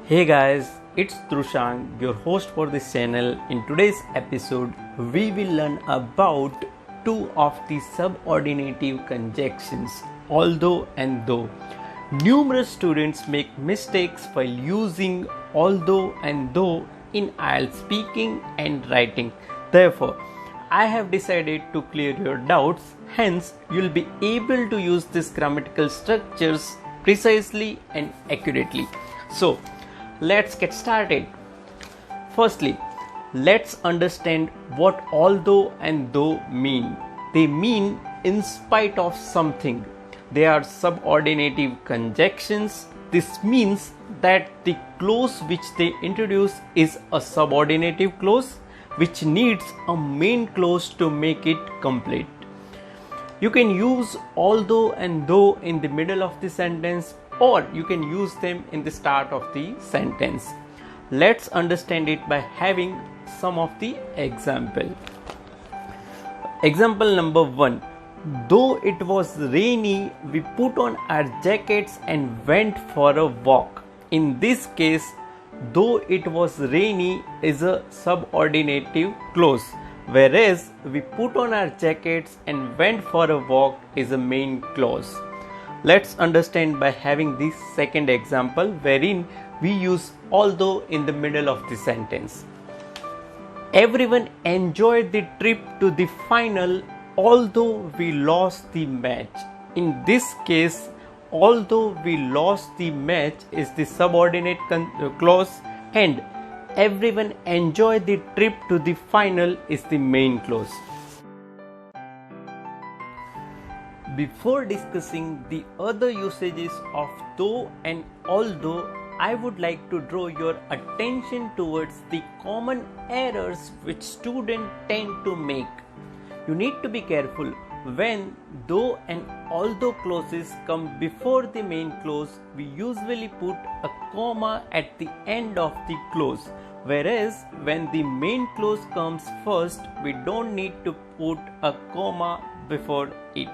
Hey guys, it's Trushang, your host for this channel. In today's episode, we will learn about two of the subordinative conjunctions, although and though. Numerous students make mistakes while using although and though in Ielts speaking and writing. Therefore, I have decided to clear your doubts, hence you'll be able to use these grammatical structures precisely and accurately. So, let's get started. Firstly, let's understand what although and though mean. They mean in spite of something. They are subordinative conjunctions. This means that the clause which they introduce is a subordinative clause which needs a main clause to make it complete. You can use although and though in the middle of the sentence, or you can use them in the start of the sentence. Let's understand it by having some of the example. Example number 1. Though it was rainy, we put on our jackets and went for a walk. In this case, though it was rainy is a subordinative clause, whereas we put on our jackets and went for a walk is a main clause. Let's understand by having the second example wherein we use although in the middle of the sentence. Everyone enjoyed the trip to the final although we lost the match. In this case, although we lost the match is the subordinate clause and everyone enjoyed the trip to the final is the main clause. Before discussing the other usages of though and although, I would like to draw your attention towards the common errors which students tend to make. You need to be careful when though and although clauses come before the main clause. We usually put a comma at the end of the clause, whereas when the main clause comes first, we don't need to put a comma before it.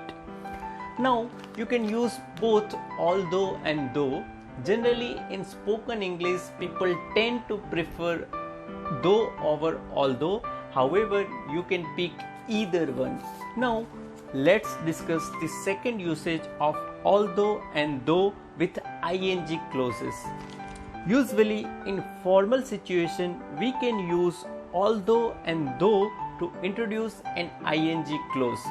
Now, you can use both although and though. Generally, in spoken English, people tend to prefer though over although. However, you can pick either one. Now, let's discuss the second usage of although and though with ing clauses. Usually, in formal situation, we can use although and though to introduce an ing clause.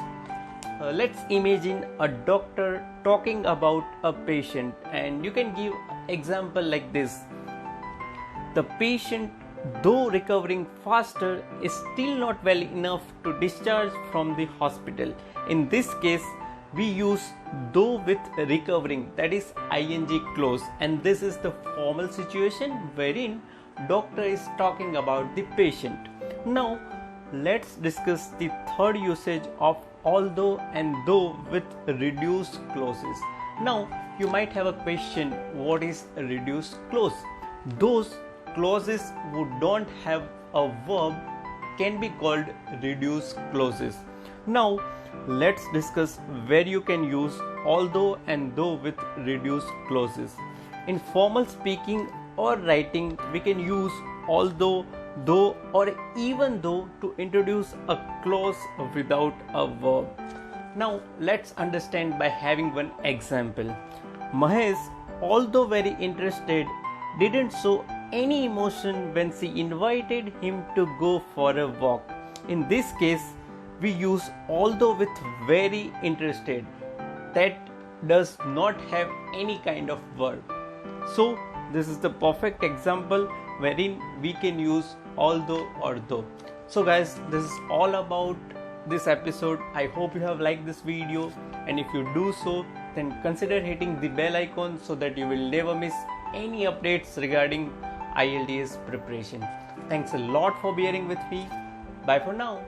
Let's imagine a doctor talking about a patient, and you can give example like this. The patient, though recovering faster, is still not well enough to discharge from the hospital. In this case, we use though with recovering, that is ing clause, and this is the formal situation wherein doctor is talking about the patient. Now, let's discuss the third usage of although and though with reduced clauses. Now, you might have a question, what is a reduced clause? Those clauses who don't have a verb can be called reduced clauses. Now, let's discuss where you can use although and though with reduced clauses. In formal speaking or writing, we can use although, though, or even though to introduce a clause without a verb. Now, let's understand by having one example. Mahesh, although very interested, didn't show any emotion when she invited him to go for a walk. In this case, we use although with very interested. That does not have any kind of verb. So, this is the perfect example wherein we can use although or though. So guys, this is all about this episode. I hope you have liked this video, and if you do so, then consider hitting the bell icon so that you will never miss any updates regarding IELTS preparation. Thanks a lot for bearing with me. Bye for now.